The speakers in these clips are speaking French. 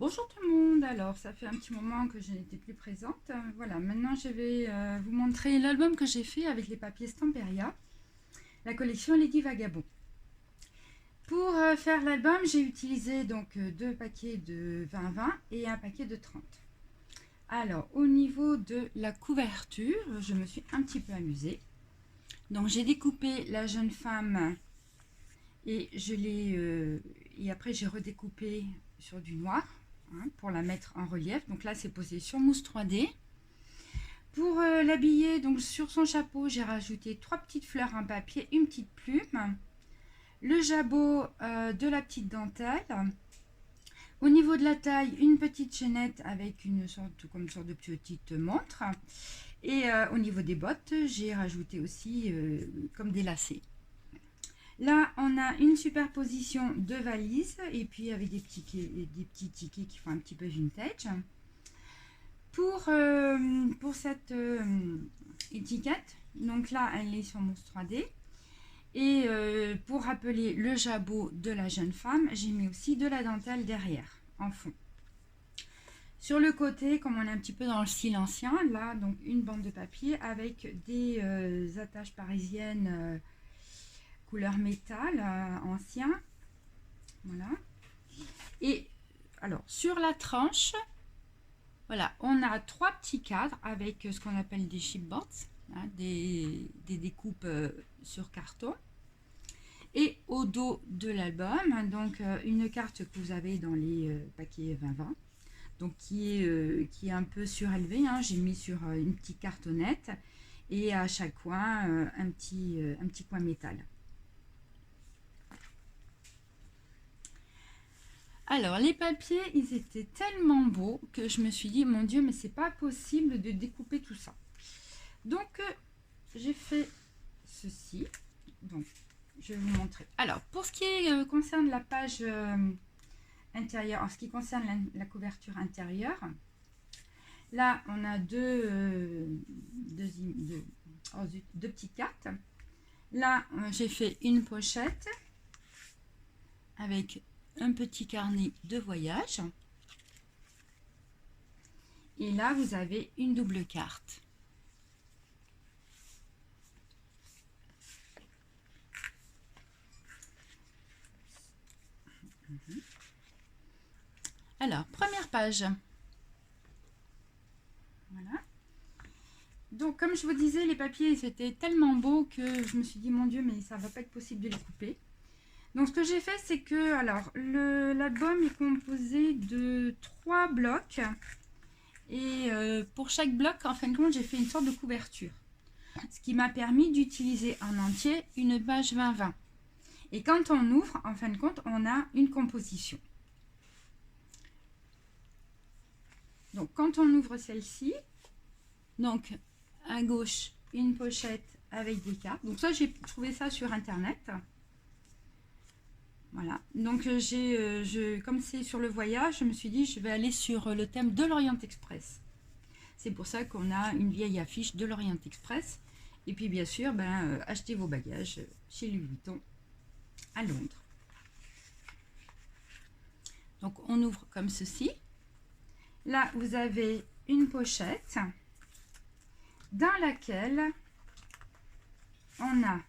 Bonjour tout le monde, alors ça fait un petit moment que je n'étais plus présente. Voilà, maintenant je vais vous montrer l'album que j'ai fait avec les papiers Stamperia, la collection Lady Vagabond. Pour faire l'album, j'ai utilisé donc deux paquets de 20-20 et un paquet de 30. Alors, au niveau de la couverture, je me suis un petit peu amusée. Donc j'ai découpé la jeune femme et et après j'ai redécoupé sur du noir, hein, pour la mettre en relief. Donc là c'est posé sur mousse 3D. Pour l'habiller, donc sur son chapeau, j'ai rajouté 3 petites fleurs en papier, une petite plume, le jabot de la petite dentelle. Au niveau de la taille, une petite chaînette avec une sorte de petite montre. Et au niveau des bottes, j'ai rajouté aussi comme des lacets. Là, on a une superposition de valises et puis avec des petits tickets qui font un petit peu vintage. Pour cette étiquette, donc là, elle est sur mousse 3D. Et pour rappeler le jabot de la jeune femme, j'ai mis aussi de la dentelle derrière, en fond. Sur le côté, comme on est un petit peu dans le style ancien, là, donc une bande de papier avec des attaches parisiennes couleur métal ancien. Voilà. Et alors, sur la tranche, voilà, on a 3 petits cadres avec ce qu'on appelle des chipboards, hein, des découpes sur carton. Et au dos de l'album, donc une carte que vous avez dans les paquets 20-20, donc qui est un peu surélevée, hein. J'ai mis sur une petite cartonnette et à chaque coin un petit coin métal. Alors les papiers, ils étaient tellement beaux que je me suis dit, mon Dieu, mais c'est pas possible de découper tout ça. Donc j'ai fait ceci. Donc je vais vous montrer. Alors pour ce qui concerne la page intérieure, en ce qui concerne la couverture intérieure, là on a deux petites cartes. Là j'ai fait une pochette avec un petit carnet de voyage. Et là, vous avez une double carte. Alors, première page. Voilà. Donc, comme je vous disais, les papiers étaient tellement beaux que je me suis dit, mon Dieu, mais ça va pas être possible de les couper. Donc, ce que j'ai fait, c'est que, alors, l'album est composé de 3 blocs. Et pour chaque bloc, en fin de compte, j'ai fait une sorte de couverture. Ce qui m'a permis d'utiliser en entier une page 20-20. Et quand on ouvre, en fin de compte, on a une composition. Donc, quand on ouvre celle-ci, donc à gauche, une pochette avec des cartes. Donc ça, j'ai trouvé ça sur Internet. Voilà. Donc, comme c'est sur le voyage, je me suis dit, je vais aller sur le thème de l'Orient Express. C'est pour ça qu'on a une vieille affiche de l'Orient Express. Et puis, bien sûr, achetez vos bagages chez Louis Vuitton à Londres. Donc, on ouvre comme ceci. Là, vous avez une pochette dans laquelle on a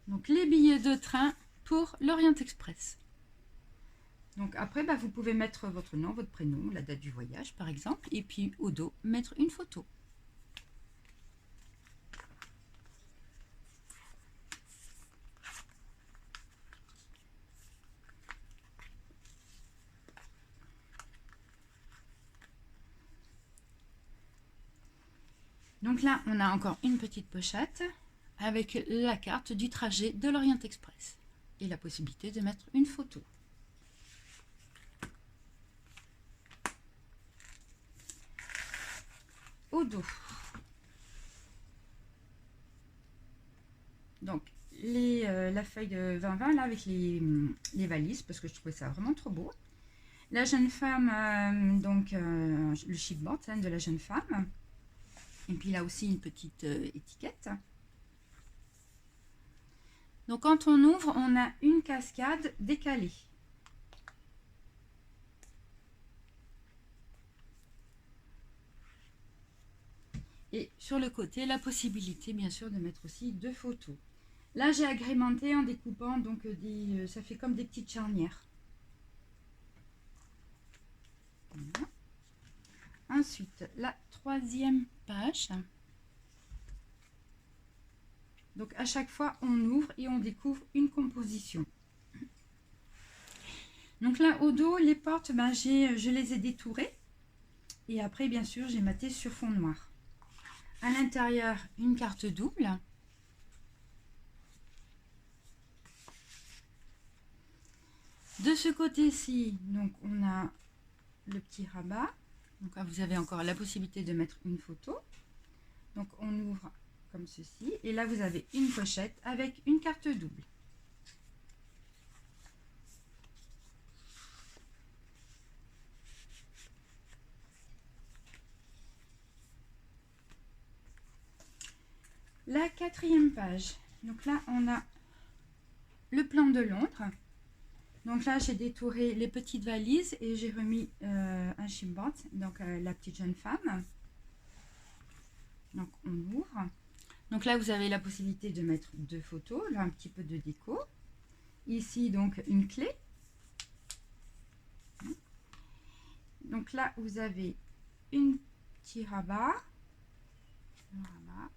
donc les billets de train pour l'Orient Express. Donc après, vous pouvez mettre votre nom, votre prénom, la date du voyage par exemple, et puis au dos, mettre une photo. Donc là, on a encore une petite pochette avec la carte du trajet de l'Orient Express et la possibilité de mettre une photo. Au dos. Donc la feuille de 20-20 là avec les valises parce que je trouvais ça vraiment trop beau. La jeune femme, le chipboard de la jeune femme. Et puis là aussi une petite étiquette. Donc quand on ouvre, on a une cascade décalée. Et sur le côté, la possibilité bien sûr de mettre aussi 2 photos. Là, j'ai agrémenté en découpant, donc ça fait comme des petites charnières. Voilà. Ensuite, la 3e page. Donc à chaque fois, on ouvre et on découvre une composition. Donc là, au dos, les portes, ben, je les ai détourées. Et après, bien sûr, j'ai maté sur fond noir. À l'intérieur, une carte double. De ce côté-ci, donc on a le petit rabat. Donc là, vous avez encore la possibilité de mettre une photo. Donc on ouvre comme ceci. Et là, vous avez une pochette avec une carte double. La 4e page. Donc là, on a le plan de Londres. Donc là, j'ai détouré les petites valises et j'ai remis un chipboard, donc la petite jeune femme. Donc on ouvre. Donc là, vous avez la possibilité de mettre 2 photos, là un petit peu de déco. Ici, donc une clé. Donc là, vous avez un petit rabat. Voilà.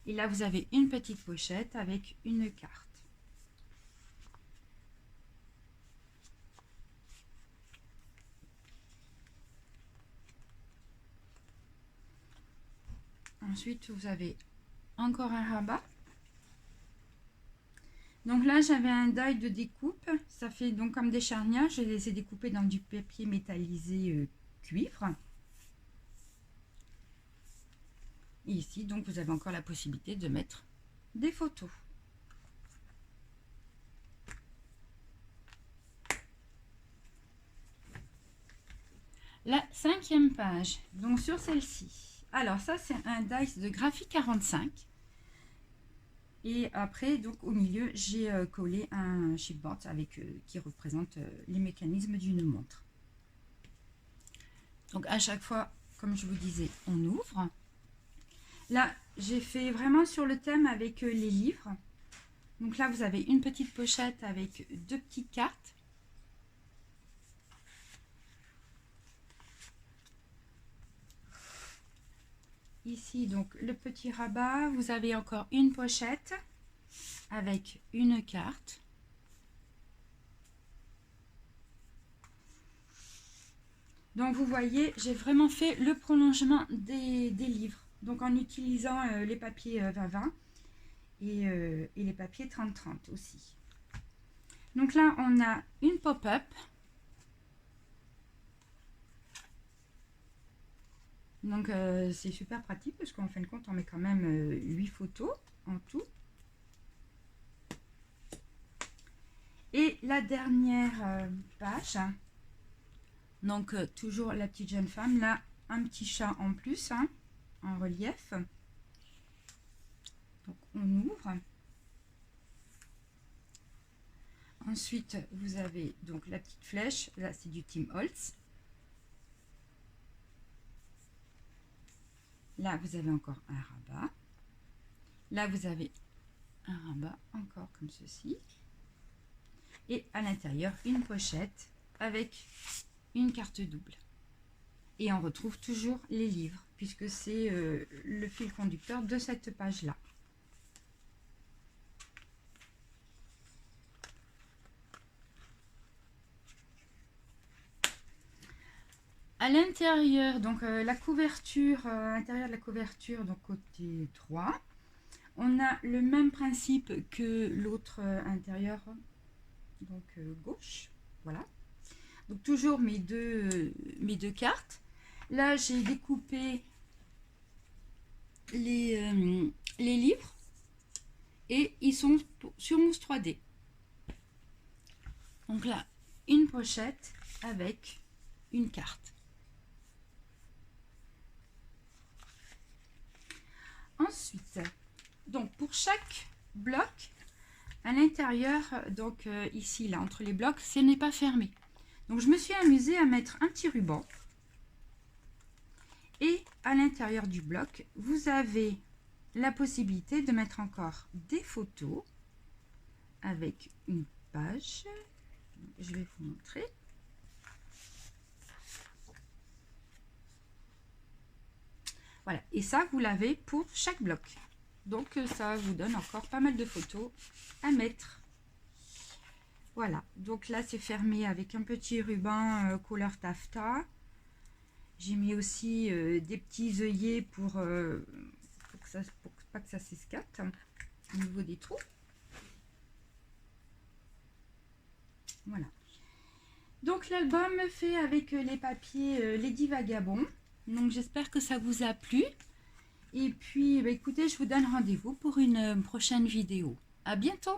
Et là, vous avez une petite pochette avec une carte. Ensuite, vous avez encore un rabat. Donc là, j'avais un die de découpe. Ça fait donc comme des charnières. Je les ai découpés dans du papier métallisé cuivre. Et ici, donc, vous avez encore la possibilité de mettre des photos. La 5e page, donc sur celle-ci. Alors ça, c'est un dice de Graphie 45. Et après, donc au milieu, j'ai collé un chipboard avec, qui représente les mécanismes d'une montre. Donc à chaque fois, comme je vous disais, on ouvre. Là, j'ai fait vraiment sur le thème avec les livres. Donc là, vous avez une petite pochette avec 2 petites cartes. Ici, donc le petit rabat. Vous avez encore une pochette avec une carte. Donc vous voyez, j'ai vraiment fait le prolongement des livres. Donc en utilisant les papiers 20-20 et les papiers 30-30 aussi. Donc là, on a une pop-up. Donc c'est super pratique parce qu'en fin de compte, on met quand même 8 photos en tout. Et la dernière page, donc toujours la petite jeune femme, là un petit chat en plus, hein, en relief. Donc on ouvre. Ensuite, vous avez donc la petite flèche, là c'est du Tim Holtz. Là, vous avez encore un rabat. Là, vous avez un rabat encore comme ceci. Et à l'intérieur, une pochette avec une carte double. Et on retrouve toujours les livres, puisque c'est le fil conducteur de cette page-là. À l'intérieur, donc la couverture, l'intérieur de la couverture, donc côté droit, on a le même principe que l'autre intérieur, donc gauche, voilà. Donc toujours mes deux cartes. Là, j'ai découpé les livres et ils sont sur mousse 3D. Donc là, une pochette avec une carte. Ensuite, donc pour chaque bloc, à l'intérieur, donc ici, là, entre les blocs, ce n'est pas fermé. Donc je me suis amusée à mettre un petit ruban. Et à l'intérieur du bloc, vous avez la possibilité de mettre encore des photos avec une page. Je vais vous montrer. Voilà, et ça, vous l'avez pour chaque bloc. Donc, ça vous donne encore pas mal de photos à mettre. Voilà, donc là, c'est fermé avec un petit ruban couleur taffetas. J'ai mis aussi des petits œillets pour pas que ça s'escape au niveau des trous. Voilà. Donc, l'album fait avec les papiers Lady Vagabond. Donc, j'espère que ça vous a plu. Et puis, bah, écoutez, je vous donne rendez-vous pour une prochaine vidéo. À bientôt!